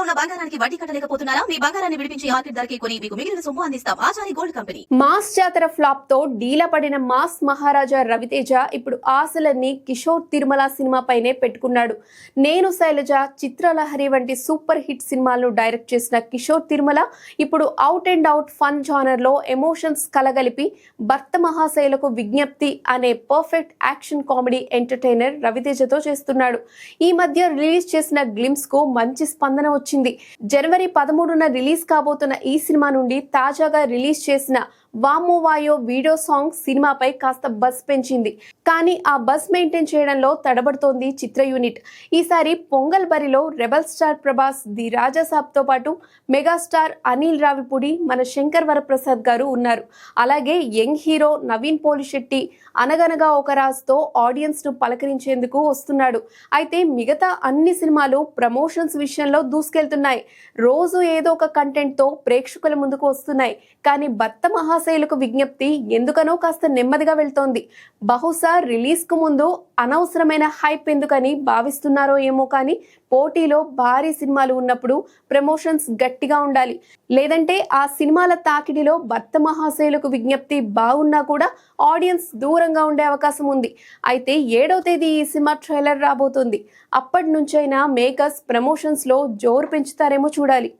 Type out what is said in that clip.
ఉన్న బంగారానికి వడ్డీ కట్టలేకపోతున్నారా? మీ బంగారాన్ని విడిపించి మార్కెట్ ధరకే కొని మీకు మిగిలిన సొమ్ము అందిస్తాం. Achari gold company. మాస్ జాతర ఫ్లాప్ తో డీలా పడిన మాస్ మహారాజా రవితేజ ఇప్పుడు ఆశలన్నీ కిషోర్ తిరుమల సినిమాపైనే పెట్టుకున్నాడు. నేను శైలజ, చిత్రలహరి వంటి సూపర్ హిట్ సినిమాలను డైరెక్ట్ చేసిన కిషోర్ తిరుమల ఇప్పుడు out and out fun genre లో ఎమోషన్స్ కలగలిపి భర్త మహాశైలకు విజ్ఞప్తి అనే పర్ఫెక్ట్ యాక్షన్ కామెడీ ఎంటర్టైనర్ రవితేజతో చేస్తున్నాడు. ఈ మధ్య రిలీజ్ చేసిన గ్లిమ్స్ కు మంచి స్పందన వచ్చింది. జనవరి 13న రిలీజ్ కాబోతున్న ఈ సినిమా నుండి తాజాగా రిలీజ్ చేసిన వామో వాయో వీడియో సాంగ్ సినిమాపై కాస్త బజ్ పెంచింది. కానీ ఆ బజ్ మెయింటైన్ చేయడంలో తడబడుతోంది చిత్ర యూనిట్. ఈసారి పొంగల్ బరిలో rebel star Prabhas, the Raja Saab తో పాటు మెగాస్టార్ అనిల్ రావిపూడి, మన శంకర్ వరప్రసాద్ గారు ఉన్నారు. అలాగే యంగ్ హీరో నవీన్ పోలిశెట్టి అనగనగా ఒక రాజుతో ఆడియన్స్ ను పలకరించేందుకు వస్తున్నాడు. అయితే మిగతా అన్ని సినిమాలు ప్రమోషన్స్ విషయంలో దూసుకెళ్తున్నాయి. రోజు ఏదో ఒక కంటెంట్ తో ప్రేక్షకుల ముందుకు వస్తున్నాయి. కానీ భర్త మహాశైలకు విజ్ఞప్తి ఎందుకనో కాస్త నెమ్మదిగా వెళ్తోంది. బహుశా రిలీజ్ కు ముందు అనవసరమైన హైప్ ఎందుకని భావిస్తున్నారో ఏమో, కానీ పోటీలో భారీ సినిమాలు ఉన్నప్పుడు ప్రమోషన్స్ గట్టిగా ఉండాలి. లేదంటే ఆ సినిమాల తాకిడిలో భర్త మహాశైలకు విజ్ఞప్తి బాగున్నా కూడా ఆడియన్స్ దూరంగా ఉండే అవకాశం ఉంది. అయితే 7వ తేదీ ఈ సినిమా ట్రైలర్ రాబోతుంది. అప్పటి నుంచైనా మేకర్స్ ప్రమోషన్స్ లో జోరు పెంచుతారేమో చూడాలి.